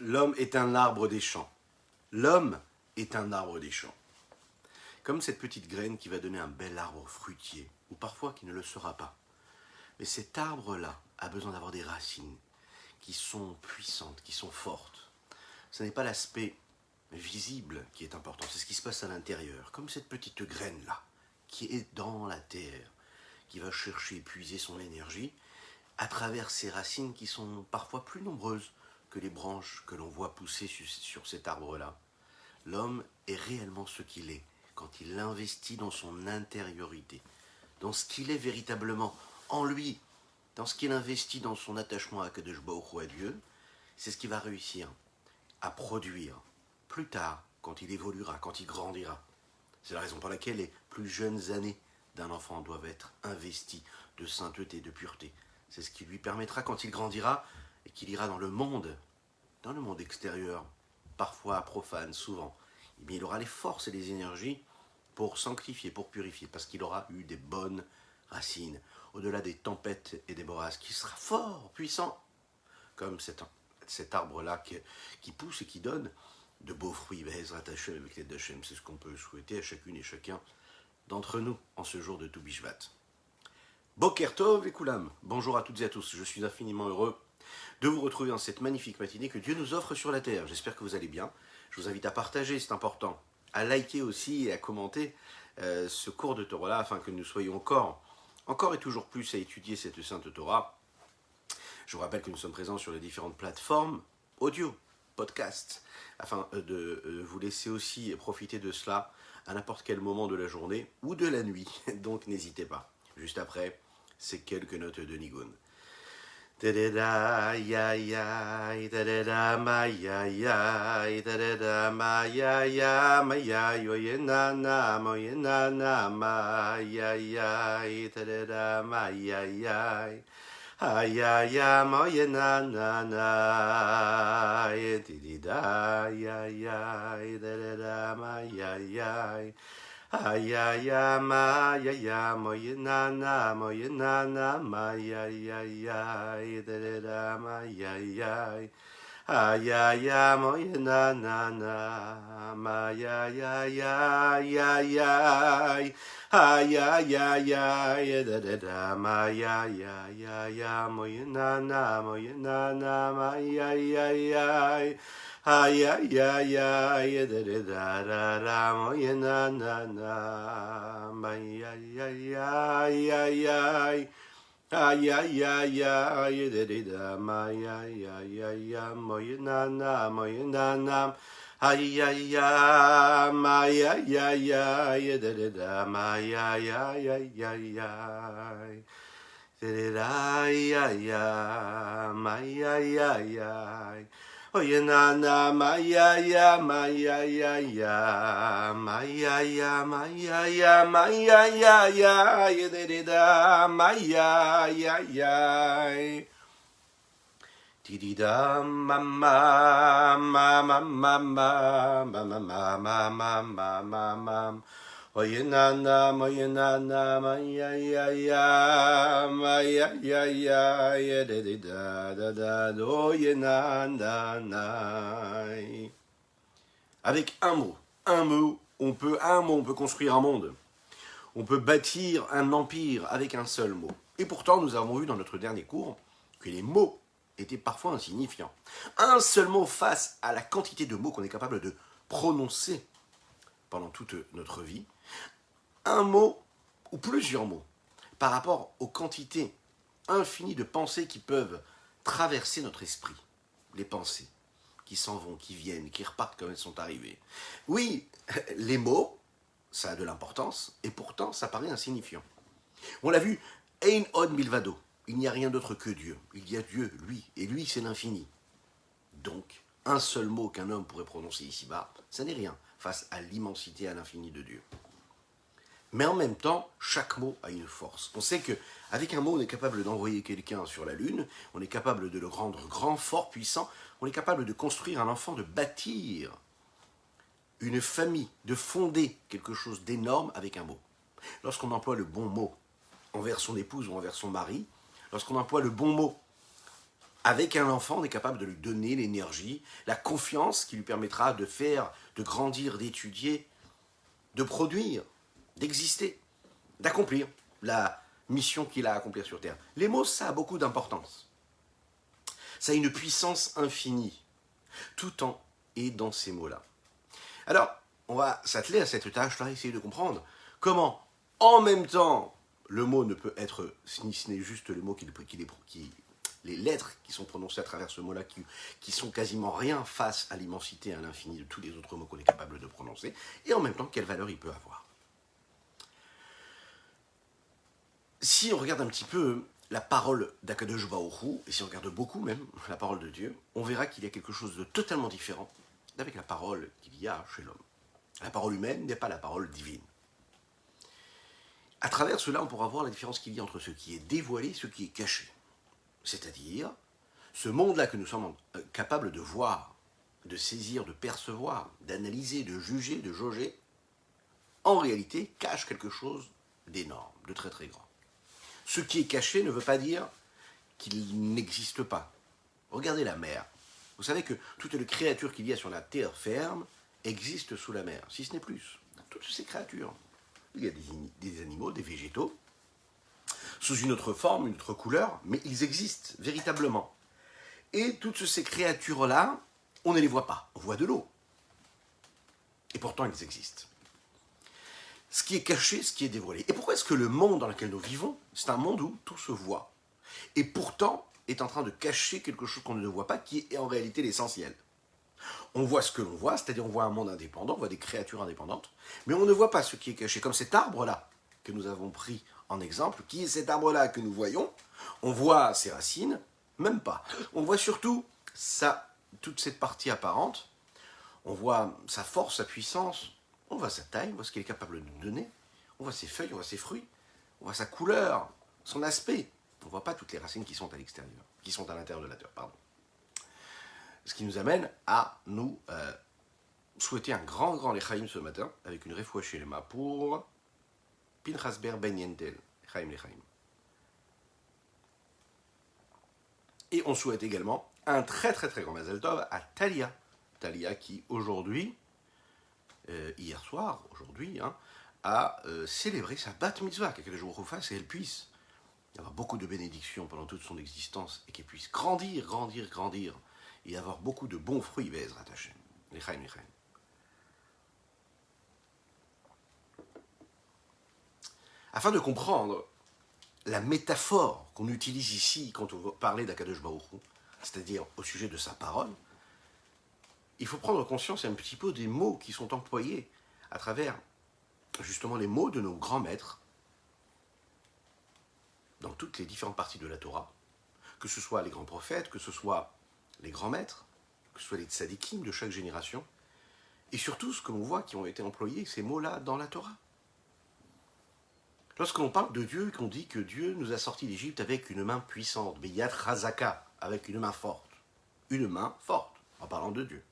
L'homme est un arbre des champs. L'homme est un arbre des champs. Comme cette petite graine qui va donner un bel arbre fruitier, ou parfois qui ne le sera pas. Mais cet arbre-là a besoin d'avoir des racines qui sont puissantes, qui sont fortes. Ce n'est pas l'aspect visible qui est important, c'est ce qui se passe à l'intérieur. Comme cette petite graine-là, qui est dans la terre, qui va chercher, puiser son énergie à travers ces racines qui sont parfois plus nombreuses que les branches que l'on voit pousser sur cet arbre-là. L'homme est réellement ce qu'il est quand il investit dans son intériorité, dans ce qu'il est véritablement en lui, dans ce qu'il investit dans son attachement à Kadosh Baruch Hu, à Dieu. C'est ce qui va réussir à produire plus tard, quand il évoluera, quand il grandira. C'est la raison pour laquelle les plus jeunes années d'un enfant doivent être investies de sainteté, de pureté. C'est ce qui lui permettra, quand il grandira et qu'il ira dans le monde extérieur, parfois profane, souvent, eh il aura les forces et les énergies pour sanctifier, pour purifier, parce qu'il aura eu des bonnes racines, au-delà des tempêtes et des bourrasques, qui sera fort, puissant, comme cet arbre-là qui pousse et qui donne de beaux fruits, Be'ezrat Hashem, avec l'aide d'Hachem. C'est ce qu'on peut souhaiter à chacune et chacun d'entre nous en ce jour de Tou Bishvat. Boker Tov et Koulam, bonjour à toutes et à tous, je suis infiniment heureux de vous retrouver dans cette magnifique matinée que Dieu nous offre sur la terre. J'espère que vous allez bien. Je vous invite à partager, c'est important, à liker aussi et à commenter ce cours de Torah-là, afin que nous soyons encore et toujours plus à étudier cette sainte Torah. Je vous rappelle que nous sommes présents sur les différentes plateformes audio, podcast, afin de vous laisser aussi profiter de cela à n'importe quel moment de la journée ou de la nuit. Donc n'hésitez pas. Juste après, c'est quelques notes de Nigun. Da-da-da, ya ya, da-da-da, ma ya ya, da-da-da, ma ya ya, ma ya, yo ye na na, mo ye na na, ma ya ya, da-da-da, ma ya ya. Ay ay ay, mo ye na na na, di di da, ay ay, da da da, ma ya ya. Ay ay ay, ma ya ya, mo ye na na, mo ye na na, ma ya ya ya, da da da, ma ya ya. Ay ay ay, mo ye na na na, ma ya ya ya ya ya. Ay ay ay ay, da da da, ma ya ya ya ya, mo ye na na, mo ye na na, ma ya ya ya. Ay ay ay ay, da da da da da, mo ye na na na, ma ya ya ya ya ya. Ay ay ay ay, da da da, ma ya ya ya ya, mo ye na na, mo ye na na. Ay ay ay, ma ya ya ya, da da da, ma ya ya ya ya ya. Da da da, ya ya, ma ya ya ya. Oh ya na na, ma ya ya, ma ya ya ya, ma ya ya, ma ya ya, ma ya ya ya, da da da, ma ya ya ya. Di-di-da, ma-ma, ma-ma-ma-ma, ma-ma-ma-ma-ma-ma-ma. Oye-na-na, moye-na-na, ma-ya-ya-ya, ma-ya-ya-ya, da-di-da-da-da, oye-na-na-na. Avec un mot, on peut construire un monde. On peut bâtir un empire avec un seul mot. Et pourtant, nous avons vu dans notre dernier cours que les mots étaient parfois insignifiants. Un seul mot face à la quantité de mots qu'on est capable de prononcer pendant toute notre vie. Un mot ou plusieurs mots par rapport aux quantités infinies de pensées qui peuvent traverser notre esprit. Les pensées qui s'en vont, qui viennent, qui repartent comme elles sont arrivées. Oui, les mots, ça a de l'importance, et pourtant ça paraît insignifiant. On l'a vu, Ein od milvado, il n'y a rien d'autre que Dieu. Il y a Dieu, lui, et lui c'est l'infini. Donc, un seul mot qu'un homme pourrait prononcer ici-bas, ça n'est rien face à l'immensité, à l'infini de Dieu. Mais en même temps, chaque mot a une force. On sait qu'avec un mot, on est capable d'envoyer quelqu'un sur la Lune, on est capable de le rendre grand, fort, puissant, on est capable de construire un enfant, de bâtir une famille, de fonder quelque chose d'énorme avec un mot. Lorsqu'on emploie le bon mot envers son épouse ou envers son mari, lorsqu'on emploie le bon mot Avec un enfant, on est capable de lui donner l'énergie, la confiance qui lui permettra de faire, de grandir, d'étudier, de produire, d'exister, d'accomplir la mission qu'il a à accomplir sur Terre. Les mots, ça a beaucoup d'importance. Ça a une puissance infinie. Tout temps est dans ces mots-là. Alors, on va s'atteler à cette tâche-là, essayer de comprendre comment, en même temps, le mot ne peut être, si ce n'est juste le mot les lettres qui sont prononcées à travers ce mot-là, qui sont quasiment rien face à l'immensité et à l'infini de tous les autres mots qu'on est capable de prononcer, et en même temps, quelle valeur il peut avoir. Si on regarde un petit peu la parole d'Akadosh Baruch Hu, et si on regarde beaucoup même la parole de Dieu, on verra qu'il y a quelque chose de totalement différent avec la parole qu'il y a chez l'homme. La parole humaine n'est pas la parole divine. À travers cela, on pourra voir la différence qu'il y a entre ce qui est dévoilé et ce qui est caché. C'est-à-dire, ce monde-là que nous sommes capables de voir, de saisir, de percevoir, d'analyser, de juger, de jauger, en réalité, cache quelque chose d'énorme, de très très grand. Ce qui est caché ne veut pas dire qu'il n'existe pas. Regardez la mer. Vous savez que toutes les créatures qu'il y a sur la terre ferme existent sous la mer, si ce n'est plus. Toutes ces créatures. Il y a des animaux, des végétaux, sous une autre forme, une autre couleur, mais ils existent véritablement. Et toutes ces créatures-là, on ne les voit pas, on voit de l'eau. Et pourtant, ils existent. Ce qui est caché, ce qui est dévoilé. Et pourquoi est-ce que le monde dans lequel nous vivons, c'est un monde où tout se voit, et pourtant est en train de cacher quelque chose qu'on ne voit pas, qui est en réalité l'essentiel. On voit ce que l'on voit, c'est-à-dire on voit un monde indépendant, on voit des créatures indépendantes, mais on ne voit pas ce qui est caché, comme cet arbre-là que nous avons pris en exemple, qui est cet arbre-là que nous voyons, on voit ses racines, même pas. On voit surtout toute cette partie apparente, on voit sa force, sa puissance, on voit sa taille, on voit ce qu'il est capable de nous donner, on voit ses feuilles, on voit ses fruits, on voit sa couleur, son aspect. On ne voit pas toutes les racines qui sont à l'extérieur, qui sont à l'intérieur de la terre, pardon. Ce qui nous amène à nous souhaiter un grand Lechaim ce matin, avec une Refoua Shelema pour Pinchas Ber Ben Yentel, Lechaim. Et on souhaite également un très grand Mazel Tov à Talia. Talia qui aujourd'hui, hier soir, aujourd'hui, a célébré sa bat mitzvah, qu'elle jour au face et elle puisse avoir beaucoup de bénédictions pendant toute son existence et qu'elle puisse grandir et avoir beaucoup de bons fruits, Be'ezrat Hashem. Lechaim. Afin de comprendre la métaphore qu'on utilise ici quand on veut parler d'Akadosh Baruch Hu, c'est-à-dire au sujet de sa parole, il faut prendre conscience un petit peu des mots qui sont employés à travers justement les mots de nos grands maîtres dans toutes les différentes parties de la Torah, que ce soit les grands prophètes, que ce soit les grands maîtres, que ce soit les tzadikim de chaque génération, et surtout ce que l'on voit qui ont été employés, ces mots-là, dans la Torah. Lorsque l'on parle de Dieu, qu'on dit que Dieu nous a sortis d'Égypte avec une main puissante, Beyat Chazaka, avec une main forte, en parlant de Dieu.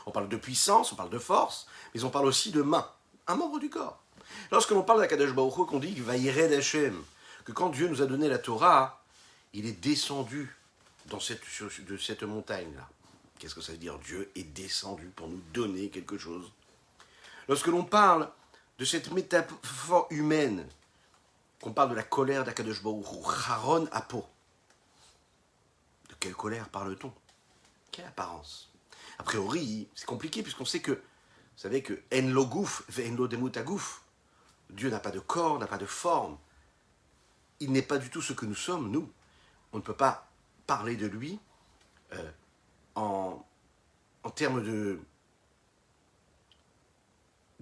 On parle de puissance, on parle de force, mais on parle aussi de main, un membre du corps. Lorsque l'on parle d'Akadosh Baruch Hu, qu'on dit Vayired Hashem, que quand Dieu nous a donné la Torah, il est descendu de cette montagne-là. Qu'est-ce que ça veut dire? Dieu est descendu pour nous donner quelque chose. Lorsque l'on parle de cette métaphore humaine, qu'on parle de la colère d'Akadosh Baruch Hu, Charon Apo. De quelle colère parle-t-on? Quelle apparence? A priori, c'est compliqué puisqu'on sait que, vous savez que En lo gouf, ve'en lo demut hagouf. Dieu n'a pas de corps, n'a pas de forme. Il n'est pas du tout ce que nous sommes, nous. On ne peut pas parler de lui en termes de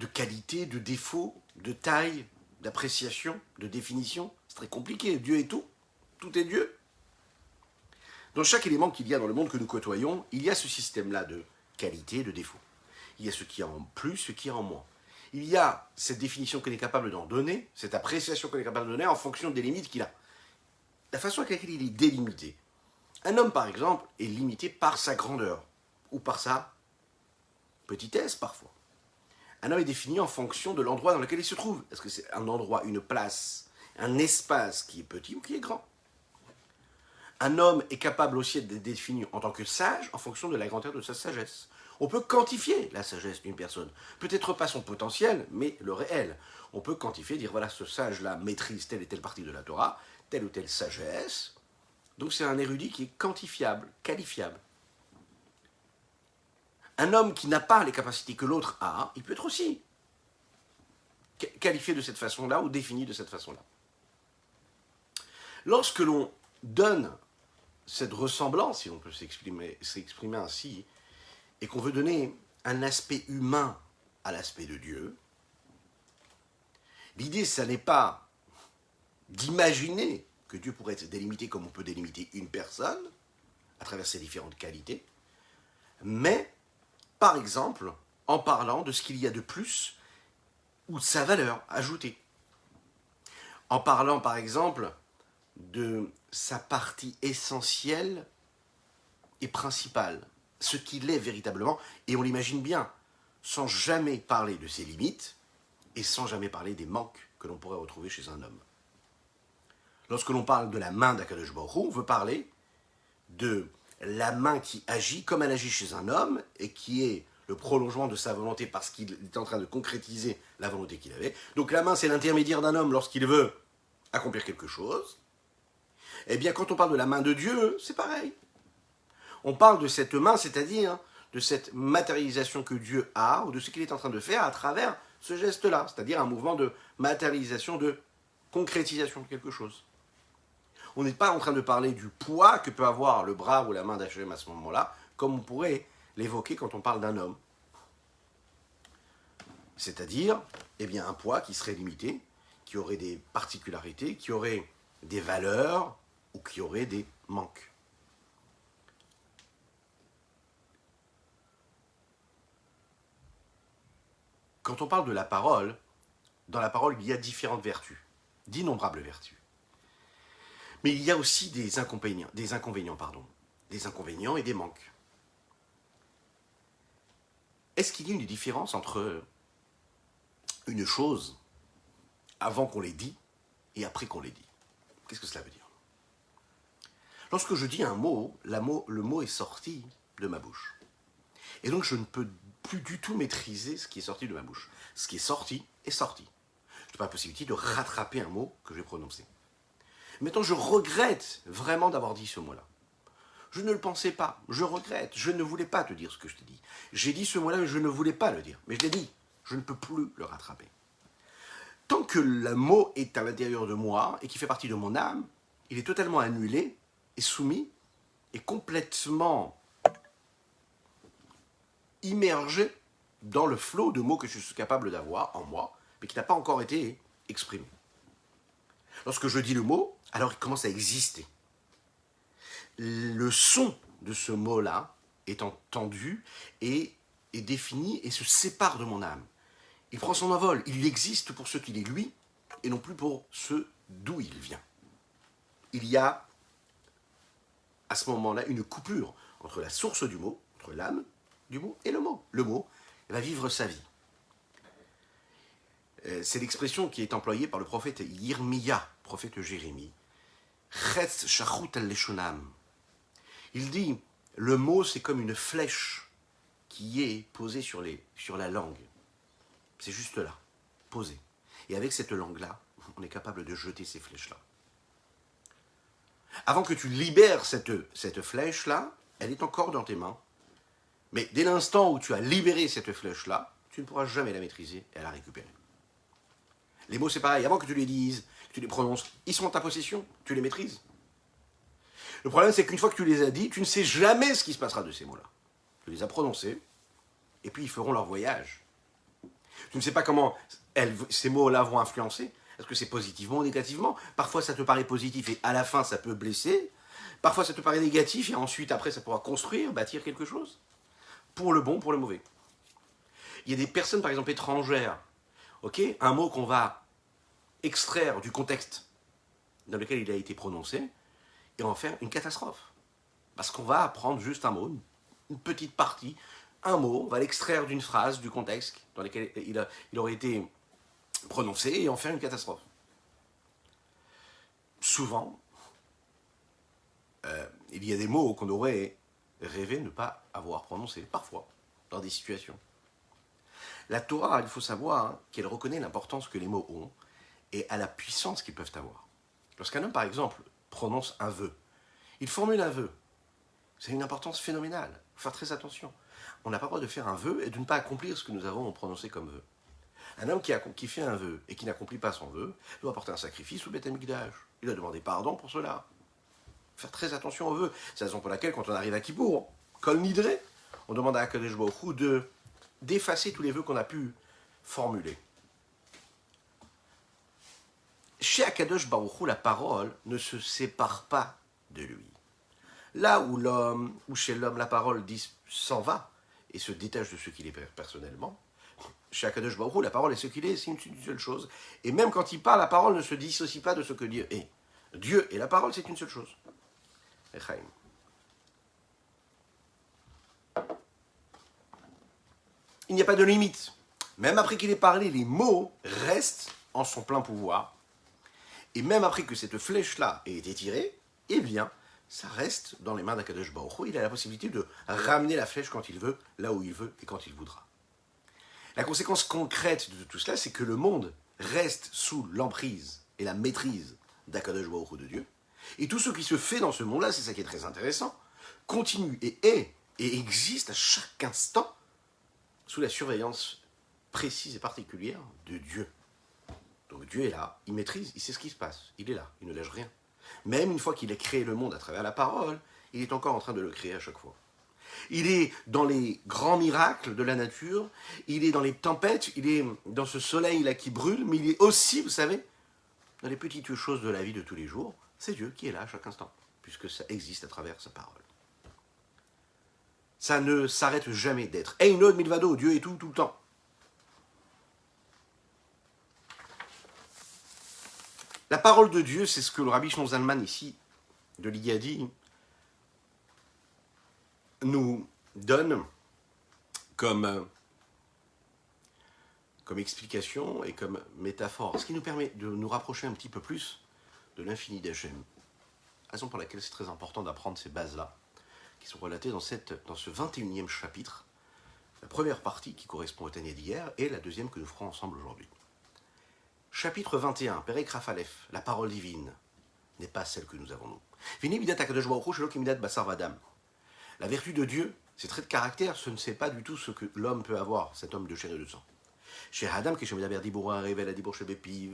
qualité, de défaut, de taille, d'appréciation, de définition. C'est très compliqué. Dieu est tout. Tout est Dieu. Dans chaque élément qu'il y a dans le monde que nous côtoyons, il y a ce système-là de qualité, de défaut. Il y a ce qui est en plus, ce qui est en moins. Il y a cette définition qu'on est capable d'en donner, cette appréciation qu'on est capable de donner en fonction des limites qu'il a. La façon avec laquelle il est délimité. Un homme, par exemple, est limité par sa grandeur ou par sa petitesse, parfois. Un homme est défini en fonction de l'endroit dans lequel il se trouve. Est-ce que c'est un endroit, une place, un espace qui est petit ou qui est grand? Un homme est capable aussi d'être défini en tant que sage en fonction de la grandeur de sa sagesse. On peut quantifier la sagesse d'une personne. Peut-être pas son potentiel, mais le réel. On peut quantifier, dire voilà, ce sage-là maîtrise telle et telle partie de la Torah, telle ou telle sagesse. Donc c'est un érudit qui est quantifiable, qualifiable. Un homme qui n'a pas les capacités que l'autre a, il peut être aussi qualifié de cette façon-là ou défini de cette façon-là. Lorsque l'on donne cette ressemblance, si on peut s'exprimer ainsi, et qu'on veut donner un aspect humain à l'aspect de Dieu, l'idée, ça n'est pas d'imaginer que Dieu pourrait être délimité comme on peut délimiter une personne, à travers ses différentes qualités, mais, par exemple, en parlant de ce qu'il y a de plus, ou de sa valeur ajoutée. En parlant, par exemple, de sa partie essentielle et principale, ce qu'il est véritablement, et on l'imagine bien, sans jamais parler de ses limites, et sans jamais parler des manques que l'on pourrait retrouver chez un homme. Lorsque l'on parle de la main d'Akadosh Baruch Hu, on veut parler de la main qui agit comme elle agit chez un homme, et qui est le prolongement de sa volonté parce qu'il est en train de concrétiser la volonté qu'il avait. Donc la main, c'est l'intermédiaire d'un homme lorsqu'il veut accomplir quelque chose. Eh bien, quand on parle de la main de Dieu, c'est pareil. On parle de cette main, c'est-à-dire de cette matérialisation que Dieu a, ou de ce qu'il est en train de faire à travers ce geste-là, c'est-à-dire un mouvement de matérialisation, de concrétisation de quelque chose. On n'est pas en train de parler du poids que peut avoir le bras ou la main d'Hachem à ce moment-là, comme on pourrait l'évoquer quand on parle d'un homme. C'est-à-dire, eh bien, un poids qui serait limité, qui aurait des particularités, qui aurait des valeurs, ou qui aurait des manques. Quand on parle de la parole, dans la parole, il y a différentes vertus, d'innombrables vertus. Mais il y a aussi des inconvénients, des inconvénients et des manques. Est-ce qu'il y a une différence entre une chose avant qu'on l'ait dit et après qu'on l'ait dit? Qu'est-ce que cela veut dire? Lorsque je dis un mot, le mot est sorti de ma bouche. Et donc je ne peux plus du tout maîtriser ce qui est sorti de ma bouche. Ce qui est sorti est sorti. Je n'ai pas la possibilité de rattraper un mot que j'ai prononcé. Maintenant, je regrette vraiment d'avoir dit ce mot-là. Je ne le pensais pas, je regrette, je ne voulais pas te dire ce que je te dis. J'ai dit ce mot-là, mais je ne voulais pas le dire. Mais je l'ai dit, je ne peux plus le rattraper. Tant que le mot est à l'intérieur de moi et qui fait partie de mon âme, il est totalement annulé et soumis et complètement immergé dans le flot de mots que je suis capable d'avoir en moi, mais qui n'a pas encore été exprimé. Lorsque je dis le mot, alors il commence à exister. Le son de ce mot-là est entendu et est défini et se sépare de mon âme. Il prend son envol, il existe pour ce qu'il est lui et non plus pour ce d'où il vient. Il y a à ce moment-là une coupure entre la source du mot, entre l'âme du mot et le mot. Le mot va vivre sa vie. C'est l'expression qui est employée par le prophète Yirmiya, prophète Jérémie. Chetz shachut al-leshonam. Il dit, le mot c'est comme une flèche qui est posée sur la langue. C'est juste là, posée. Et avec cette langue-là, on est capable de jeter ces flèches-là. Avant que tu libères cette flèche-là, elle est encore dans tes mains. Mais dès l'instant où tu as libéré cette flèche-là, tu ne pourras jamais la maîtriser et la récupérer. Les mots, c'est pareil. Avant que tu les dises, que tu les prononces, ils sont en ta possession, tu les maîtrises. Le problème, c'est qu'une fois que tu les as dit, tu ne sais jamais ce qui se passera de ces mots-là. Tu les as prononcés, et puis ils feront leur voyage. Tu ne sais pas comment ces mots-là vont influencer. Est-ce que c'est positivement ou négativement? Parfois, ça te paraît positif et à la fin, ça peut blesser. Parfois, ça te paraît négatif et ensuite, après, ça pourra construire, bâtir quelque chose. Pour le bon, pour le mauvais. Il y a des personnes, par exemple, étrangères. Ok, un mot qu'on va extraire du contexte dans lequel il a été prononcé et en faire une catastrophe. Parce qu'on va apprendre juste un mot, une petite partie, un mot, on va l'extraire d'une phrase, du contexte dans lequel il aurait été prononcé et en faire une catastrophe. Souvent, il y a des mots qu'on aurait rêvé ne pas avoir prononcés, parfois, dans des situations. La Torah, il faut savoir qu'elle reconnaît l'importance que les mots ont et à la puissance qu'ils peuvent avoir. Lorsqu'un homme, par exemple, prononce un vœu, il formule un vœu. C'est une importance phénoménale. Il faut faire très attention. On n'a pas le droit de faire un vœu et de ne pas accomplir ce que nous avons prononcé comme vœu. Un homme qui fait un vœu et qui n'accomplit pas son vœu doit apporter un sacrifice au Beth Amikdash. Il doit demander pardon pour cela. Faire très attention aux vœux. C'est la raison pour laquelle, quand on arrive à Kippour, Kol Nidre, on demande à Akadosh Baruch Hu d'effacer tous les vœux qu'on a pu formuler. Chez Akadosh Baruch Hu, la parole ne se sépare pas de lui. Là où l'homme, ou chez l'homme, la parole s'en va et se détache de ce qu'il est personnellement, chez Akadosh Baruch Hu, la parole est ce qu'il est, c'est une seule chose. Et même quand il parle, la parole ne se dissocie pas de ce que Dieu est. Dieu et la parole, c'est une seule chose. Echaim. Il n'y a pas de limite. Même après qu'il ait parlé, les mots restent en son plein pouvoir. Et même après que cette flèche-là ait été tirée, eh bien, ça reste dans les mains d'Akadosh Baruch Hu. Il a la possibilité de ramener la flèche quand il veut, là où il veut et quand il voudra. La conséquence concrète de tout cela, c'est que le monde reste sous l'emprise et la maîtrise d'Akadosh Baruch Hu, de Dieu. Et tout ce qui se fait dans ce monde-là, c'est ça qui est très intéressant, continue et existe à chaque instant sous la surveillance précise et particulière de Dieu. Donc Dieu est là, il maîtrise, il sait ce qui se passe, il est là, il ne lâche rien. Même une fois qu'il a créé le monde à travers la parole, il est encore en train de le créer à chaque fois. Il est dans les grands miracles de la nature, il est dans les tempêtes, il est dans ce soleil-là qui brûle, mais il est aussi, vous savez, dans les petites choses de la vie de tous les jours. C'est Dieu qui est là à chaque instant, puisque ça existe à travers sa parole. Ça ne s'arrête jamais d'être. Einod milvado, Dieu est tout le temps. La parole de Dieu, c'est ce que le Rabbi Shlomo Zalman ici, de l'Iyadi, nous donne comme explication et comme métaphore, ce qui nous permet de nous rapprocher un petit peu plus de l'infini d'Hachem. Raison pour laquelle c'est très important d'apprendre ces bases-là, qui sont relatées dans ce 21e chapitre, la première partie qui correspond au Tanya d'hier, et la deuxième que nous ferons ensemble aujourd'hui. Chapitre 21, Perek Rafalef, la parole divine n'est pas celle que nous avons nous. Vini midat HaKadosh Baruch Hu shelo kimidat basar vadam. La vertu de Dieu, ses traits de caractère, ce ne sait pas du tout ce que l'homme peut avoir, cet homme de chair et de sang. Chez Adam,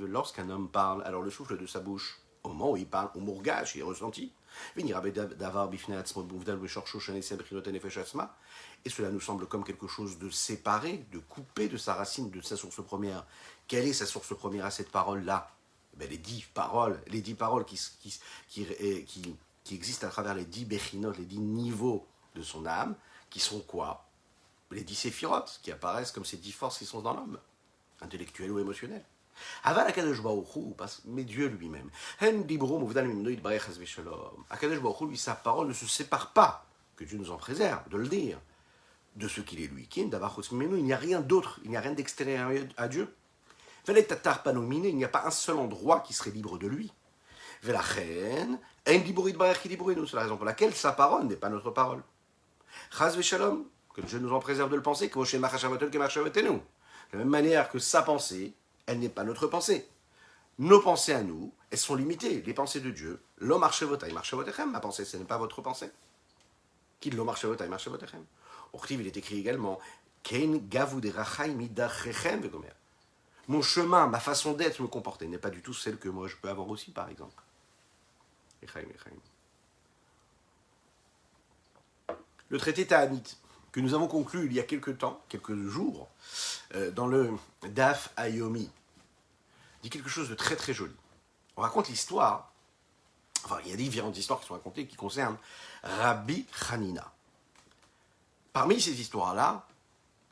lorsqu'un homme parle, alors le souffle de sa bouche, au moment où il parle, au mourgage, il est ressenti. Et cela nous semble comme quelque chose de séparé, de coupé de sa racine, de sa source première. Quelle est sa source première à cette parole-là? Les 10 paroles qui existent à travers les 10 bechinot, les 10 niveaux de son âme, qui sont quoi? Les 10 séphirotes, qui apparaissent comme ces 10 forces qui sont dans l'homme, intellectuelles ou émotionnelles. Aval Akadosh Baruch Hu, mais Dieu lui-même. Akadosh Baruch Hu, lui, sa parole ne se sépare pas, que Dieu nous en préserve de le dire, de ce qu'il est lui. Il n'y a rien d'autre, il n'y a rien d'extérieur à Dieu. Il n'y a pas un seul endroit qui serait libre de lui. C'est la raison pour laquelle sa parole n'est pas notre parole. Que Dieu nous en préserve de le penser, de la même manière que sa pensée, elle n'est pas notre pensée. Nos pensées à nous, elles sont limitées. Les pensées de Dieu, l'homme marchevotai, marchevotechem, ma pensée, ce n'est pas votre pensée. Qui l'homme marchevotai, marchevotechem. Ortiv, il est écrit également, Kein gavu de rachai midachechem vegomer. Mon chemin, ma façon d'être, me comporter, n'est pas du tout celle que moi je peux avoir aussi, par exemple. Echaim. Le traité Ta'anit, que nous avons conclu il y a quelques jours, dans le Daf Ayomi, dit quelque chose de très très joli. On raconte l'histoire, enfin il y a différentes histoires qui sont racontées qui concernent Rabbi Hanina. Parmi ces histoires-là,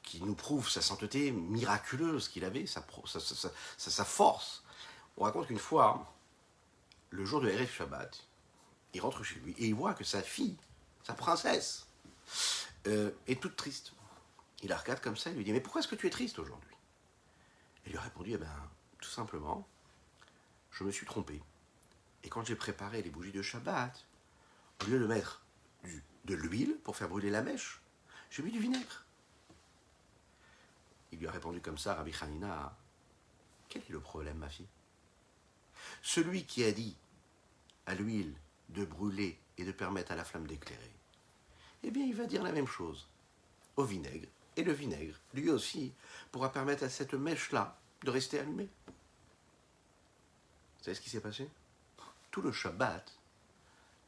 qui nous prouvent sa sainteté miraculeuse qu'il avait, sa force, on raconte qu'une fois, le jour de Erev Shabbat, il rentre chez lui et il voit que sa fille, sa princesse, est toute triste. Il la regarde comme ça et lui dit « Mais pourquoi est-ce que tu es triste aujourd'hui ?» Elle lui a répondu « Tout simplement, je me suis trompé. Et quand j'ai préparé les bougies de Shabbat, au lieu de mettre de l'huile pour faire brûler la mèche, j'ai mis du vinaigre. Il lui a répondu comme ça, Rabbi Hanina, quel est le problème, ma fille? Celui qui a dit à l'huile de brûler et de permettre à la flamme d'éclairer, eh bien, il va dire la même chose au vinaigre. Et le vinaigre, lui aussi, pourra permettre à cette mèche-là de rester allumée. Vous savez ce qui s'est passé? Tout le Shabbat,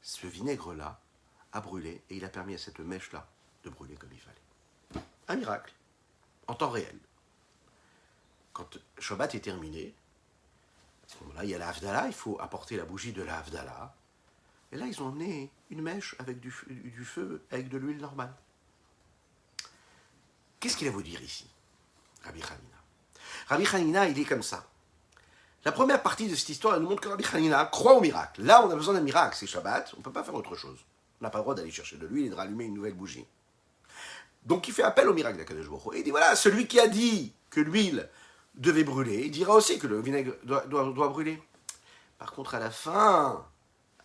ce vinaigre-là a brûlé et il a permis à cette mèche-là de brûler comme il fallait. Un miracle, en temps réel. Quand Shabbat est terminé, à ce moment-là, il y a la Havdalah, il faut apporter la bougie de la Havdalah. Et là, ils ont emmené une mèche avec du feu, avec de l'huile normale. Qu'est-ce qu'il a voulu dire ici, Rabbi Hanina? Rabbi Hanina, il est comme ça. La première partie de cette histoire, elle nous montre que Rabbi Hanina croit au miracle. Là, on a besoin d'un miracle, c'est Shabbat, on ne peut pas faire autre chose. On n'a pas le droit d'aller chercher de l'huile et de rallumer une nouvelle bougie. Donc il fait appel au miracle d'Akadosh Baruch Hu. Et il dit, voilà, celui qui a dit que l'huile devait brûler, il dira aussi que le vinaigre doit brûler. Par contre, à la fin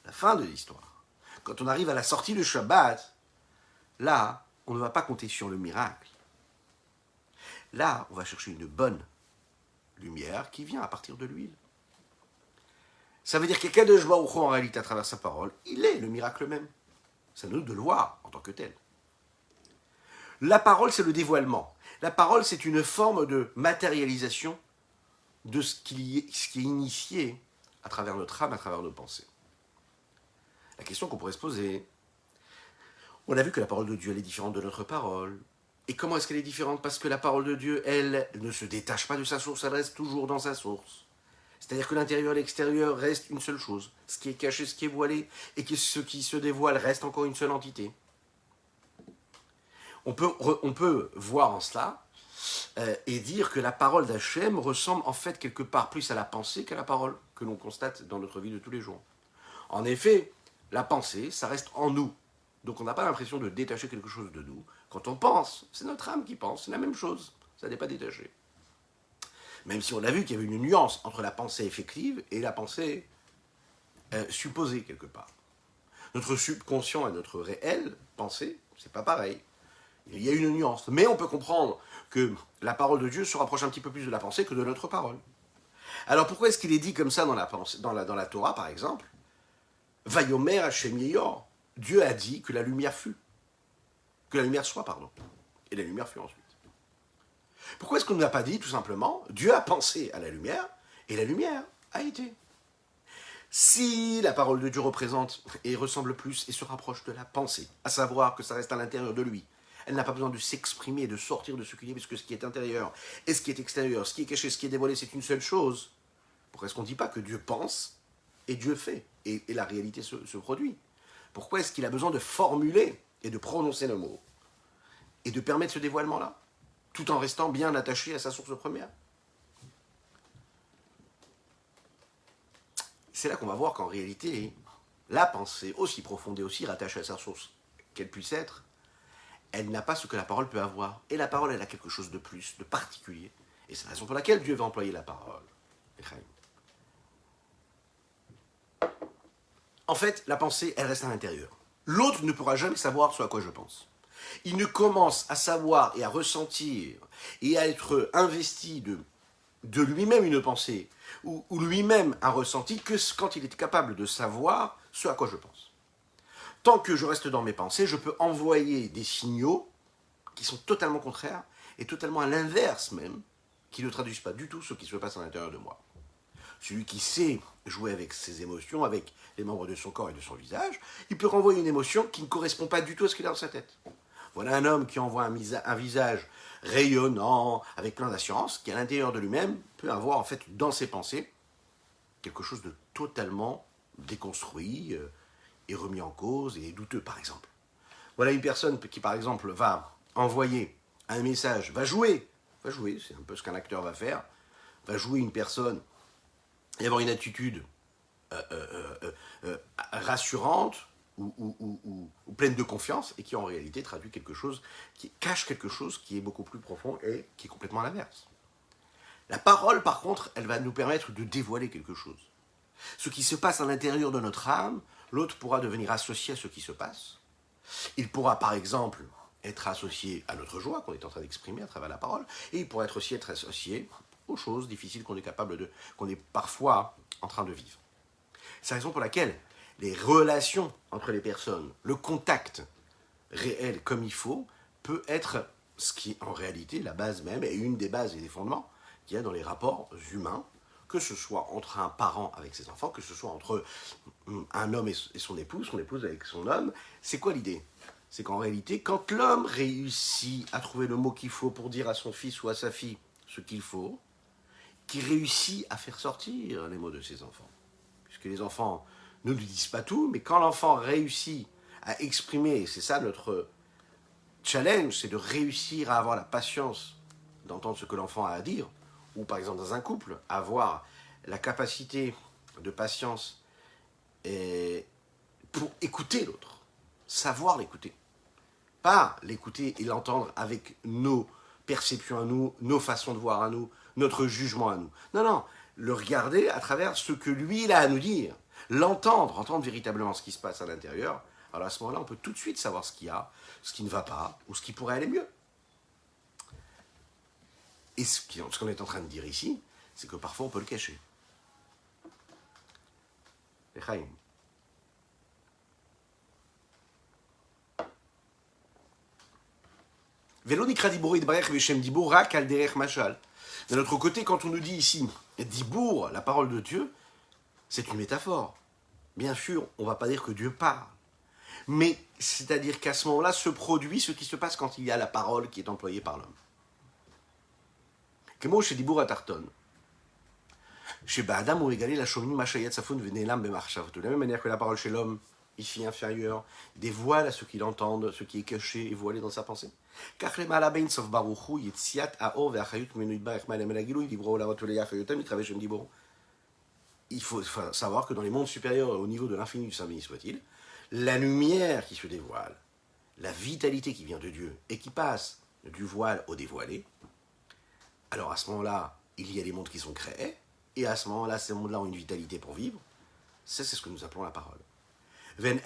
de l'histoire, quand on arrive à la sortie du Shabbat, là, on ne va pas compter sur le miracle. Là, on va chercher une bonne lumière qui vient à partir de l'huile. Ça veut dire qu'Akadosh Baruch Hu, en réalité, à travers sa parole, il est le miracle même. C'est à nous de le voir en tant que tel. La parole, c'est le dévoilement. La parole, c'est une forme de matérialisation de ce qui est initié à travers notre âme, à travers nos pensées. La question qu'on pourrait se poser, on a vu que la parole de Dieu, elle est différente de notre parole. Et comment est-ce qu'elle est différente? Parce que la parole de Dieu, elle ne se détache pas de sa source, elle reste toujours dans sa source. C'est-à-dire que l'intérieur et l'extérieur restent une seule chose. Ce qui est caché, ce qui est voilé, et que ce qui se dévoile reste encore une seule entité. On peut voir en cela et dire que la parole d'Hachem ressemble en fait quelque part plus à la pensée qu'à la parole que l'on constate dans notre vie de tous les jours. En effet, la pensée, ça reste en nous. Donc on n'a pas l'impression de détacher quelque chose de nous. Quand on pense, c'est notre âme qui pense, c'est la même chose. Ça n'est pas détaché. Même si on a vu qu'il y avait une nuance entre la pensée effective et la pensée supposée quelque part. Notre subconscient et notre réel pensée, c'est pas pareil. Il y a une nuance. Mais on peut comprendre que la parole de Dieu se rapproche un petit peu plus de la pensée que de notre parole. Alors pourquoi est-ce qu'il est dit comme ça dans la Torah, par exemple? Vayomer Hashem Yeyor. Dieu a dit que la lumière fut. Que la lumière soit, pardon. Et la lumière fut ensuite. Pourquoi est-ce qu'on ne l'a pas dit, tout simplement? Dieu a pensé à la lumière, et la lumière a été. Si la parole de Dieu représente et ressemble plus et se rapproche de la pensée, à savoir que ça reste à l'intérieur de lui, elle n'a pas besoin de s'exprimer, de sortir de ce qu'il est, parce que ce qui est intérieur et ce qui est extérieur, ce qui est caché, ce qui est dévoilé, c'est une seule chose. Pourquoi est-ce qu'on ne dit pas que Dieu pense et Dieu fait, et la réalité se produit? Pourquoi est-ce qu'il a besoin de formuler et de prononcer le mot et de permettre ce dévoilement-là, tout en restant bien attaché à sa source première? C'est là qu'on va voir qu'en réalité, la pensée, aussi profonde et aussi rattachée à sa source qu'elle puisse être, elle n'a pas ce que la parole peut avoir. Et la parole, elle a quelque chose de plus, de particulier. Et c'est la raison pour laquelle Dieu va employer la parole. En fait, la pensée, elle reste à l'intérieur. L'autre ne pourra jamais savoir ce à quoi je pense. Il ne commence à savoir et à ressentir et à être investi de lui-même une pensée ou lui-même un ressenti que quand il est capable de savoir ce à quoi je pense. Tant que je reste dans mes pensées, je peux envoyer des signaux qui sont totalement contraires et totalement à l'inverse même, qui ne traduisent pas du tout ce qui se passe à l'intérieur de moi. Celui qui sait jouer avec ses émotions, avec les membres de son corps et de son visage, il peut renvoyer une émotion qui ne correspond pas du tout à ce qu'il a dans sa tête. Voilà un homme qui envoie un visage rayonnant, avec plein d'assurance, qui à l'intérieur de lui-même peut avoir en fait dans ses pensées quelque chose de totalement déconstruit et remis en cause et douteux par exemple. Voilà une personne qui par exemple va envoyer un message, va jouer, c'est un peu ce qu'un acteur va faire, va jouer une personne et avoir une attitude rassurante ou pleine de confiance et qui en réalité traduit quelque chose, qui cache quelque chose qui est beaucoup plus profond et qui est complètement à l'inverse. La parole, par contre, elle va nous permettre de dévoiler quelque chose. Ce qui se passe à l'intérieur de notre âme l'autre pourra devenir associé à ce qui se passe. Il pourra, par exemple, être associé à notre joie qu'on est en train d'exprimer à travers la parole, et il pourra aussi être associé aux choses difficiles qu'on est parfois en train de vivre. C'est la raison pour laquelle les relations entre les personnes, le contact réel comme il faut, peut être ce qui est en réalité la base même, et une des bases et des fondements qu'il y a dans les rapports humains, que ce soit entre un parent avec ses enfants, que ce soit entre un homme et son épouse avec son homme. C'est quoi l'idée? C'est qu'en réalité, quand l'homme réussit à trouver le mot qu'il faut pour dire à son fils ou à sa fille ce qu'il faut, qu'il réussit à faire sortir les mots de ses enfants. Puisque les enfants ne lui disent pas tout, mais quand l'enfant réussit à exprimer, et c'est ça notre challenge, c'est de réussir à avoir la patience d'entendre ce que l'enfant a à dire, ou par exemple dans un couple, avoir la capacité de patience pour écouter l'autre, savoir l'écouter. Pas l'écouter et l'entendre avec nos perceptions à nous, nos façons de voir à nous, notre jugement à nous. Non, non, le regarder à travers ce que lui, il a à nous dire. L'entendre, entendre véritablement ce qui se passe à l'intérieur. Alors à ce moment-là, on peut tout de suite savoir ce qu'il y a, ce qui ne va pas, ou ce qui pourrait aller mieux. Et ce qu'on est en train de dire ici, c'est que parfois on peut le cacher. Echaim. Velo nikra dibour idbarech veshem dibour rak al derech mashal. De notre côté, quand on nous dit ici dibour, la parole de Dieu, c'est une métaphore. Bien sûr, on ne va pas dire que Dieu parle. Mais c'est-à-dire qu'à ce moment-là se produit ce qui se passe quand il y a la parole qui est employée par l'homme. Comme chez dibour à Tarton. Chez Ba'adam ou égalé la shomim mashayat safun venelam bemarchav. De la même manière que la parole chez l'homme, ici inférieur, dévoile à ceux qui l'entendent, ce qui est caché et voilé dans sa pensée. Car les malabain sauf baruchu yetziat aor ve'achayut menuit barech malem elagilou libro la rotulei achayotam itraveshem dibour. Il faut savoir que dans les mondes supérieurs, au niveau de l'infini du Saint béni soit-il, la lumière qui se dévoile, la vitalité qui vient de Dieu et qui passe du voile au dévoilé, alors à ce moment-là, il y a des mondes qui sont créés, et à ce moment-là, ces mondes-là ont une vitalité pour vivre. Ça, c'est ce que nous appelons la parole. Et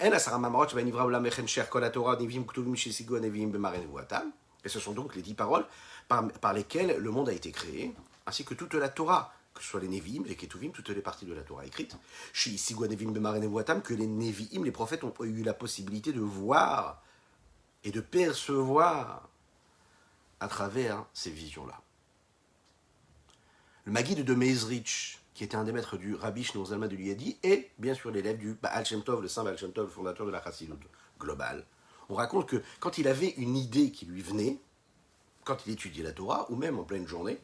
ce sont donc les 10 paroles par lesquelles le monde a été créé, ainsi que toute la Torah, que ce soit les Nevi'im, les Ketuvim, toutes les parties de la Torah écrites, que les Nevi'im, les prophètes, ont eu la possibilité de voir et de percevoir à travers ces visions-là. Le Maguide de Mezrich, qui était un des maîtres du Rabbi Shneur Zalman de Liadi, et bien sûr l'élève du Baal Shem Tov, le saint Baal Shem Tov, fondateur de la Chassidut globale. On raconte que quand il avait une idée qui lui venait, quand il étudiait la Torah, ou même en pleine journée,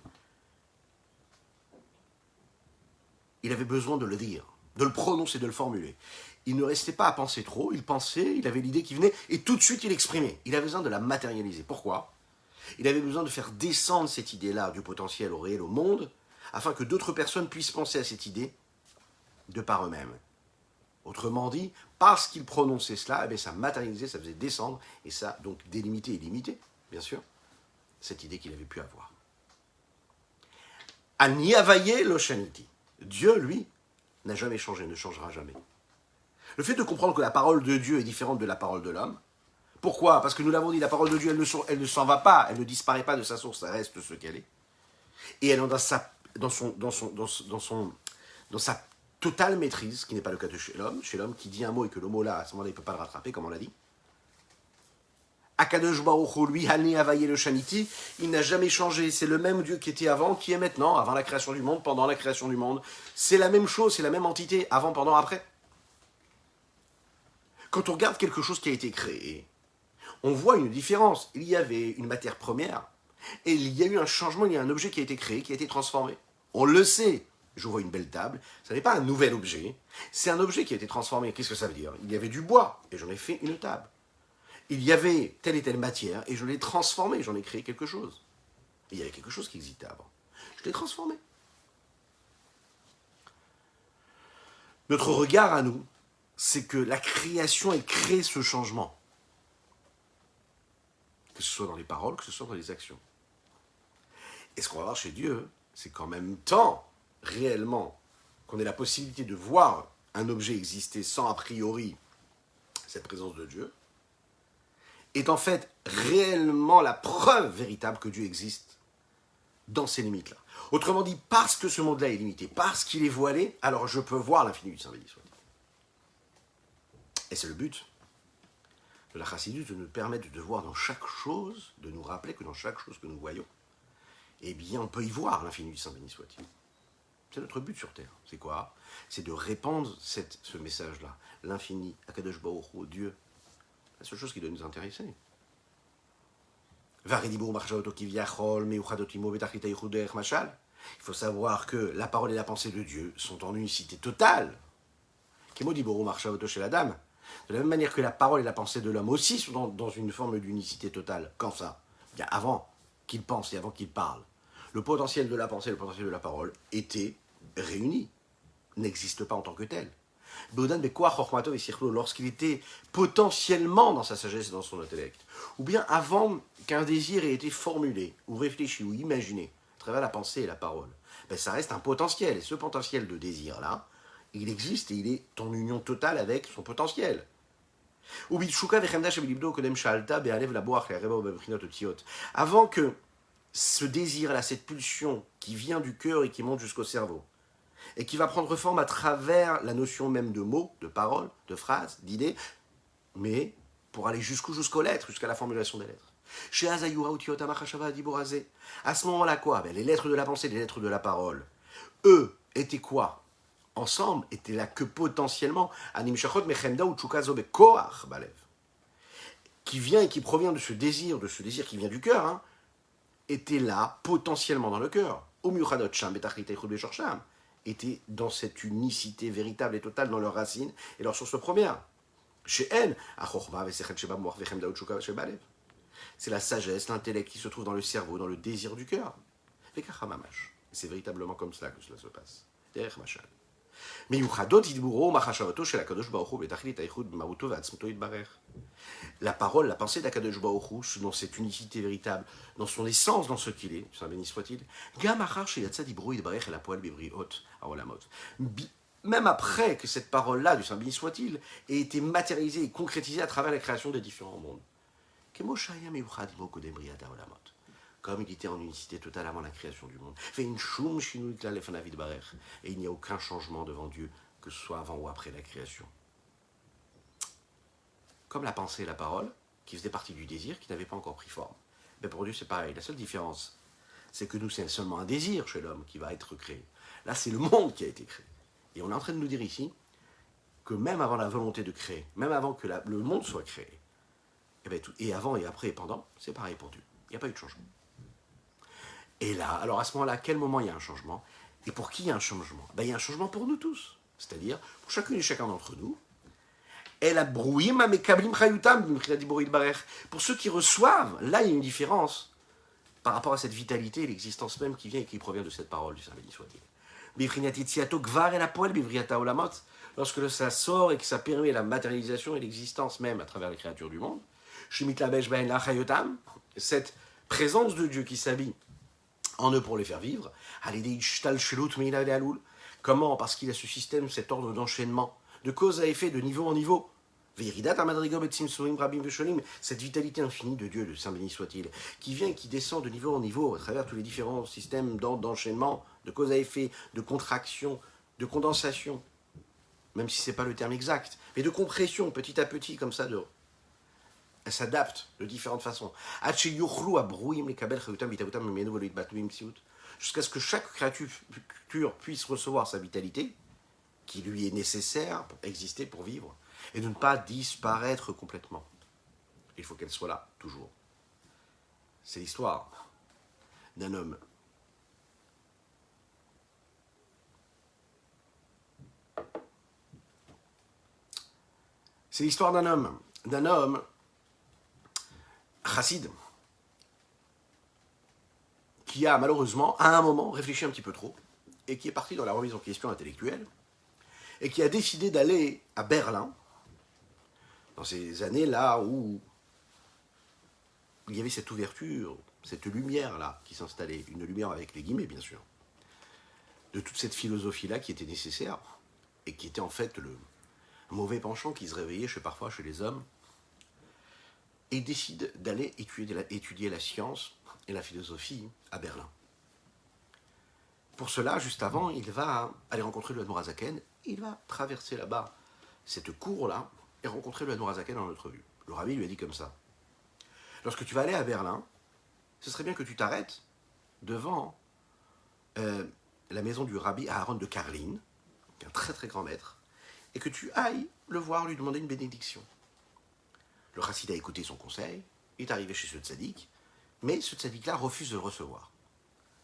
il avait besoin de le dire, de le prononcer, de le formuler. Il ne restait pas à penser trop, il pensait, il avait l'idée qui venait, et tout de suite il exprimait. Il avait besoin de la matérialiser. Pourquoi? Il avait besoin de faire descendre cette idée-là du potentiel au réel, au monde, afin que d'autres personnes puissent penser à cette idée de par eux-mêmes. Autrement dit, parce qu'il prononçait cela, eh bien, ça matérialisait, ça faisait descendre, et ça donc délimiter et limiter, bien sûr, cette idée qu'il avait pu avoir. Aniavaye loshaniti. Dieu, lui, n'a jamais changé, ne changera jamais. Le fait de comprendre que la parole de Dieu est différente de la parole de l'homme, pourquoi? Parce que nous l'avons dit, la parole de Dieu, elle ne s'en va pas, elle ne disparaît pas de sa source, elle reste ce qu'elle est. Et elle est dans sa totale maîtrise, ce qui n'est pas le cas de chez l'homme qui dit un mot et que le mot là, à ce moment-là, il ne peut pas le rattraper, comme on l'a dit. Akadosh Baruch Hu, lui, Hané Avaye le Shaniti, il n'a jamais changé, c'est le même Dieu qui était avant, qui est maintenant, avant la création du monde, pendant la création du monde. C'est la même chose, c'est la même entité, avant, pendant, après. Quand on regarde quelque chose qui a été créé, on voit une différence. Il y avait une matière première, et il y a eu un changement, il y a un objet qui a été créé, qui a été transformé. On le sait. Je vois une belle table, ce n'est pas un nouvel objet, c'est un objet qui a été transformé. Qu'est-ce que ça veut dire? Il y avait du bois, et j'en ai fait une table. Il y avait telle et telle matière, et je l'ai transformée, j'en ai créé quelque chose. Et il y avait quelque chose qui existait avant. Je l'ai transformé. Notre regard à nous, c'est que la création, elle crée ce changement. Que ce soit dans les paroles, que ce soit dans les actions. Et ce qu'on va voir chez Dieu, c'est qu'en même temps, réellement, qu'on ait la possibilité de voir un objet existait sans a priori cette présence de Dieu, est en fait réellement la preuve véritable que Dieu existe dans ces limites-là. Autrement dit, parce que ce monde-là est limité, parce qu'il est voilé, alors je peux voir l'infini du Saint béni soit-il. Et c'est le but de la chassidut, de nous permettre de voir dans chaque chose, de nous rappeler que dans chaque chose que nous voyons, eh bien, on peut y voir l'infini du Saint béni soit-il. C'est notre but sur Terre. C'est quoi? C'est de répandre ce message-là. L'infini, Akadosh Baruch Hu, Dieu. La seule chose qui doit nous intéresser. Il faut savoir que la parole et la pensée de Dieu sont en unicité totale. De la même manière que la parole et la pensée de l'homme aussi sont dans une forme d'unicité totale. Quand ça? Bien avant qu'il pense et avant qu'il parle. Le potentiel de la pensée et le potentiel de la parole étaient réunis, n'existent pas en tant que tel. Lorsqu'il était potentiellement dans sa sagesse et dans son intellect, ou bien avant qu'un désir ait été formulé, ou réfléchi, ou imaginé, à travers la pensée et la parole, ben ça reste un potentiel, et ce potentiel de désir-là, il existe et il est en union totale avec son potentiel. Avant que ce désir-là, cette pulsion qui vient du cœur et qui monte jusqu'au cerveau, et qui va prendre forme à travers la notion même de mots, de paroles, de phrases, d'idées, mais pour aller jusqu'aux lettres, jusqu'à la formulation des lettres. À ce moment-là, quoi? Ben, les lettres de la pensée, les lettres de la parole, eux, étaient quoi? Ensemble, étaient là que potentiellement, qui vient et qui provient de ce désir qui vient du cœur, hein, était là potentiellement dans le cœur. Étaient dans cette unicité véritable et totale dans leurs racines et leur source première. C'est la sagesse, l'intellect qui se trouve dans le cerveau, dans le désir du cœur. C'est véritablement comme cela que cela se passe. La parole, la pensée d'Akadosh Baruch Hu, dans cette unicité véritable, dans son essence, dans ce qu'il est, Saint béni soit-il, même après que cette parole-là, du Saint béni soit-il, ait été matérialisée et concrétisée à travers la création des différents mondes. Comme il était en unicité totale avant la création du monde. Et il n'y a aucun changement devant Dieu, que ce soit avant ou après la création. Comme la pensée et la parole, qui faisaient partie du désir, qui n'avaient pas encore pris forme. Mais pour Dieu, c'est pareil. La seule différence, c'est que nous, c'est seulement un désir chez l'homme qui va être créé. Là, c'est le monde qui a été créé. Et on est en train de nous dire ici que même avant la volonté de créer, même avant que le monde soit créé, et avant et après et pendant, c'est pareil pour Dieu. Il n'y a pas eu de changement. Et là, alors à ce moment-là, à quel moment il y a un changement? Et pour qui il y a un changement? Il y a un changement pour nous tous. C'est-à-dire, pour chacune et chacun d'entre nous, pour ceux qui reçoivent, là il y a une différence par rapport à cette vitalité et l'existence même qui vient et qui provient de cette parole du Saint béni soit-il. Lorsque ça sort et que ça permet la matérialisation et l'existence même à travers les créatures du monde, cette présence de Dieu qui s'habille en eux pour les faire vivre, comment? Parce qu'il a ce système, cet ordre d'enchaînement, de cause à effet, de niveau en niveau. Cette vitalité infinie de Dieu, de Saint béni soit-il, qui vient et qui descend de niveau en niveau à travers tous les différents systèmes d'enchaînement, de cause à effet, de contraction, de condensation, même si ce n'est pas le terme exact, mais de compression petit à petit, comme ça, elle s'adapte de différentes façons. Jusqu'à ce que chaque créature puisse recevoir sa vitalité, qui lui est nécessaire pour exister, pour vivre, et de ne pas disparaître complètement. Il faut qu'elle soit là, toujours. C'est l'histoire d'un homme. C'est l'histoire d'un homme chassid, qui a malheureusement, à un moment, réfléchi un petit peu trop, et qui est parti dans la remise en question intellectuelle, et qui a décidé d'aller à Berlin, dans ces années-là où il y avait cette ouverture, cette lumière-là qui s'installait, une lumière avec les guillemets bien sûr, de toute cette philosophie-là qui était nécessaire, et qui était en fait le mauvais penchant qui se réveillait parfois chez les hommes, et il décide d'aller étudier la science et la philosophie à Berlin. Pour cela, juste avant, il va aller rencontrer le Admorazaken, il va traverser là-bas cette cour-là et rencontrer le Admorazaken en entrevue. Le rabbi lui a dit comme ça: lorsque tu vas aller à Berlin, ce serait bien que tu t'arrêtes devant la maison du rabbi Aaron de Karlin, qui est un très très grand maître, et que tu ailles le voir, lui demander une bénédiction. Le chassid a écouté son conseil, il est arrivé chez ce tzaddik, mais ce tzaddik-là refuse de le recevoir.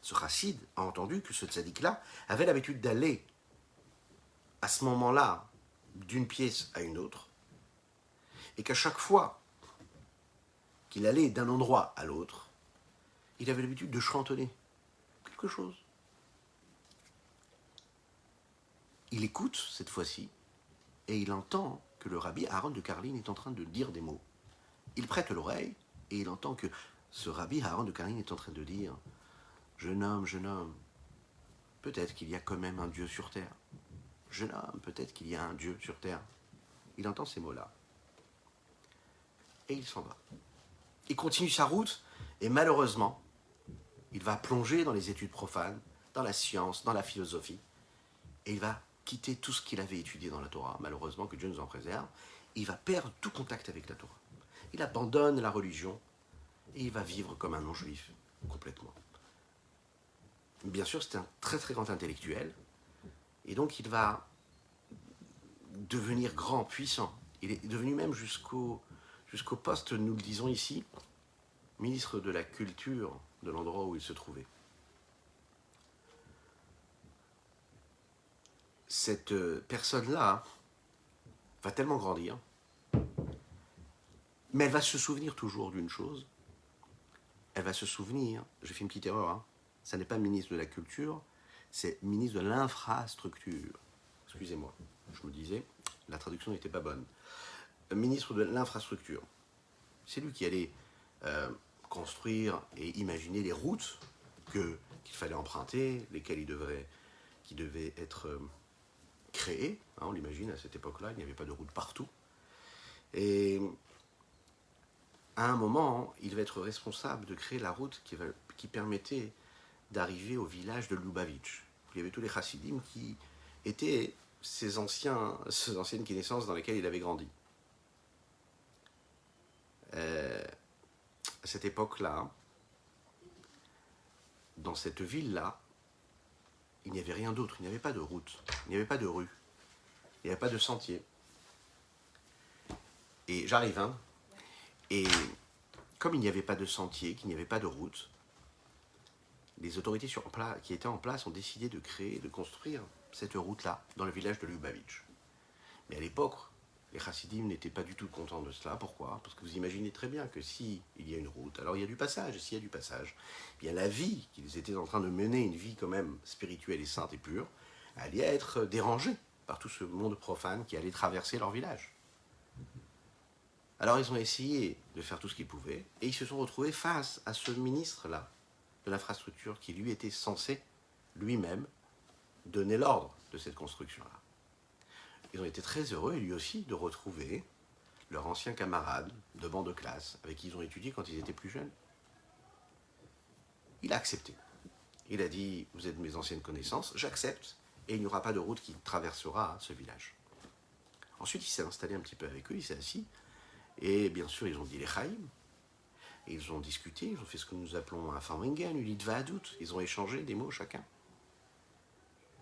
Ce chassid a entendu que ce tzaddik-là avait l'habitude d'aller à ce moment-là d'une pièce à une autre, et qu'à chaque fois qu'il allait d'un endroit à l'autre, il avait l'habitude de chantonner quelque chose. Il écoute cette fois-ci, et il entend que le rabbi Aaron de Karlin est en train de dire des mots. Il prête l'oreille, et il entend que ce rabbi Aaron de Karlin est en train de dire: jeune homme, peut-être qu'il y a quand même un Dieu sur terre. Jeune homme, peut-être qu'il y a un Dieu sur terre. Il entend ces mots-là. Et il s'en va. Il continue sa route, et malheureusement, il va plonger dans les études profanes, dans la science, dans la philosophie, et il va quitter tout ce qu'il avait étudié dans la Torah, malheureusement, que Dieu nous en préserve. Il va perdre tout contact avec la Torah. Il abandonne la religion, et il va vivre comme un non-juif, complètement. Bien sûr, c'est un très très grand intellectuel, et donc il va devenir grand, puissant. Il est devenu même jusqu'au poste, nous le disons ici, ministre de la culture de l'endroit où il se trouvait. Cette personne-là va tellement grandir, mais elle va se souvenir toujours d'une chose. Elle va se souvenir, j'ai fait une petite erreur, hein, ça n'est pas ministre de la culture, c'est ministre de l'infrastructure. Excusez-moi, je me disais, la traduction n'était pas bonne. Ministre de l'infrastructure. C'est lui qui allait construire et imaginer les routes qu'il fallait emprunter, lesquelles qui devaient être créées. Hein, on l'imagine, à cette époque-là, il n'y avait pas de route partout. Et à un moment, il va être responsable de créer la route qui permettait d'arriver au village de Lubavitch. Il y avait tous les chassidim qui étaient ces anciennes connaissances dans lesquelles il avait grandi. À cette époque-là, dans cette ville-là, il n'y avait rien d'autre. Il n'y avait pas de route, il n'y avait pas de rue, il n'y avait pas de sentier. Et j'arrive, hein, et comme il n'y avait pas de sentier, qu'il n'y avait pas de route, les autorités qui étaient en place ont décidé de construire cette route-là dans le village de Lubavitch. Mais à l'époque, les chassidim n'étaient pas du tout contents de cela. Pourquoi? Parce que vous imaginez très bien que s'il y a une route, alors il y a du passage. Et s'il y a du passage, eh bien la vie qu'ils étaient en train de mener, une vie quand même spirituelle et sainte et pure, allait être dérangée par tout ce monde profane qui allait traverser leur village. Alors ils ont essayé de faire tout ce qu'ils pouvaient, et ils se sont retrouvés face à ce ministre-là de l'infrastructure qui lui était censé lui-même donner l'ordre de cette construction-là. Ils ont été très heureux, et lui aussi, de retrouver leur ancien camarade de banc de classe avec qui ils ont étudié quand ils étaient plus jeunes. Il a accepté. Il a dit: vous êtes mes anciennes connaissances, j'accepte, et il n'y aura pas de route qui traversera ce village. Ensuite, il s'est installé un petit peu avec eux, il s'est assis, et bien sûr, ils ont dit les chaim, et ils ont discuté, ils ont fait ce que nous appelons un farmingen, une litva'adut, ils ont échangé des mots chacun.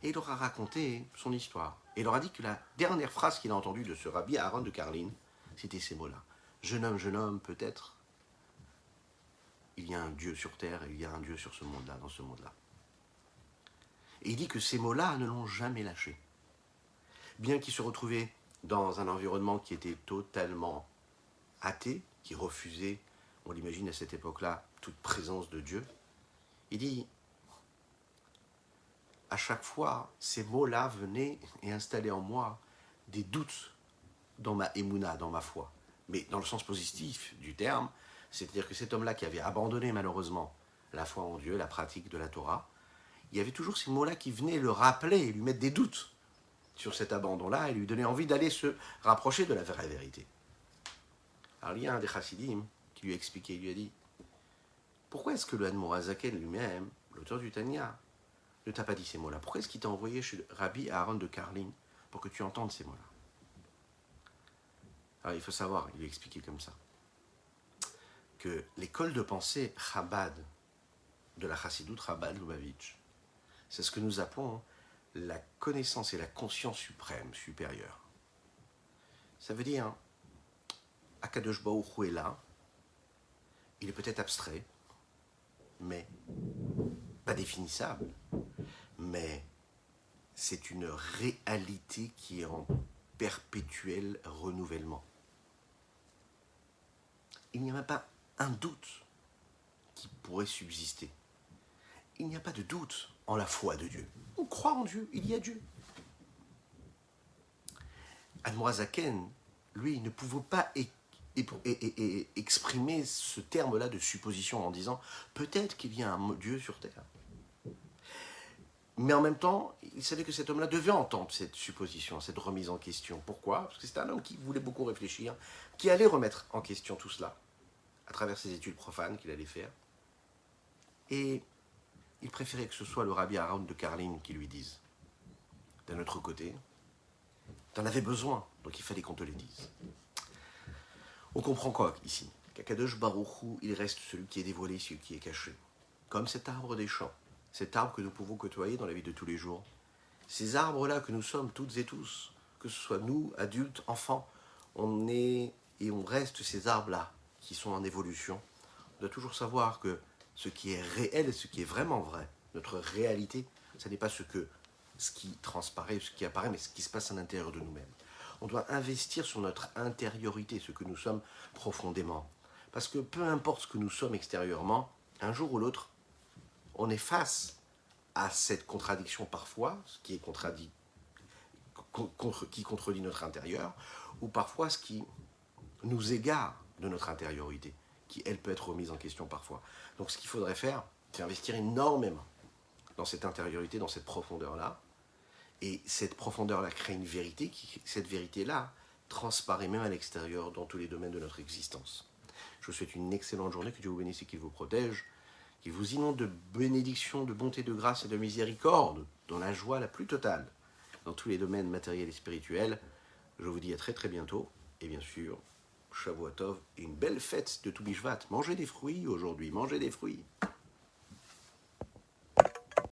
Et il leur a raconté son histoire. Et il leur a dit que la dernière phrase qu'il a entendue de ce rabbi Aaron de Karlin, c'était ces mots-là. Jeune homme, peut-être, il y a un Dieu sur terre et il y a un Dieu sur ce monde-là, dans ce monde-là. Et il dit que ces mots-là ne l'ont jamais lâché. Bien qu'il se retrouvait dans un environnement qui était totalement athée, qui refusait, on l'imagine à cette époque-là, toute présence de Dieu, il dit: à chaque fois, ces mots-là venaient et installaient en moi des doutes dans ma émouna, dans ma foi. Mais dans le sens positif du terme, c'est-à-dire que cet homme-là qui avait abandonné malheureusement la foi en Dieu, la pratique de la Torah, il y avait toujours ces mots-là qui venaient le rappeler et lui mettre des doutes. sur cet abandon-là et lui donner envie d'aller se rapprocher de la vraie vérité. Alors il y a un des chassidim qui lui a expliqué, il lui a dit « Pourquoi est-ce que le Admor Hazaken lui-même, l'auteur du Tanya, ne t'a pas dit ces mots-là? Pourquoi est-ce qu'il t'a envoyé chez Rabbi Aaron de Karlin pour que tu entendes ces mots-là » Alors il faut savoir, il lui a expliqué comme ça, que l'école de pensée Chabad, de la Chassidoute Chabad Lubavitch, c'est ce que nous appelons la connaissance et la conscience suprême, supérieure. Ça veut dire, Akadosh Baruch Hu est là, il est peut-être abstrait, mais pas définissable, mais c'est une réalité qui est en perpétuel renouvellement. Il n'y a même pas un doute qui pourrait subsister. Il n'y a pas de doute en la foi de Dieu. On croit en Dieu, il y a Dieu. Admor Hazaken, lui, ne pouvait pas exprimer ce terme-là de supposition en disant peut-être qu'il y a un Dieu sur terre. Mais en même temps, il savait que cet homme-là devait entendre cette supposition, cette remise en question. Pourquoi? Parce que c'était un homme qui voulait beaucoup réfléchir, qui allait remettre en question tout cela, à travers ses études profanes qu'il allait faire. Et il préférait que ce soit le Rabbi Aaron de Karlin qui lui dise. D'un autre côté, t'en avais besoin, donc il fallait qu'on te le dise. On comprend quoi ici? Qu'Akadosh Baruch Hu, il reste celui qui est dévoilé, celui qui est caché. Comme cet arbre des champs, cet arbre que nous pouvons côtoyer dans la vie de tous les jours. Ces arbres-là que nous sommes toutes et tous, que ce soit nous, adultes, enfants, on est et on reste ces arbres-là qui sont en évolution. On doit toujours savoir que ce qui est réel et ce qui est vraiment vrai, notre réalité, ce n'est pas ce qui transparaît, ce qui apparaît, mais ce qui se passe à l'intérieur de nous-mêmes. On doit investir sur notre intériorité, ce que nous sommes profondément. Parce que peu importe ce que nous sommes extérieurement, un jour ou l'autre, on est face à cette contradiction parfois, ce qui est qui contredit notre intérieur, ou parfois ce qui nous égare de notre intériorité, qui elle peut être remise en question parfois. Donc ce qu'il faudrait faire, c'est investir énormément dans cette intériorité, dans cette profondeur-là, et cette profondeur-là crée une vérité, cette vérité-là transparaît même à l'extérieur dans tous les domaines de notre existence. Je vous souhaite une excellente journée, que Dieu vous bénisse et qu'il vous protège, qu'il vous inonde de bénédictions, de bonté, de grâce et de miséricorde, dans la joie la plus totale, dans tous les domaines matériels et spirituels. Je vous dis à très très bientôt, et bien sûr, Shavuot Tov et une belle fête de Toubishvat. Mangez des fruits aujourd'hui, mangez des fruits.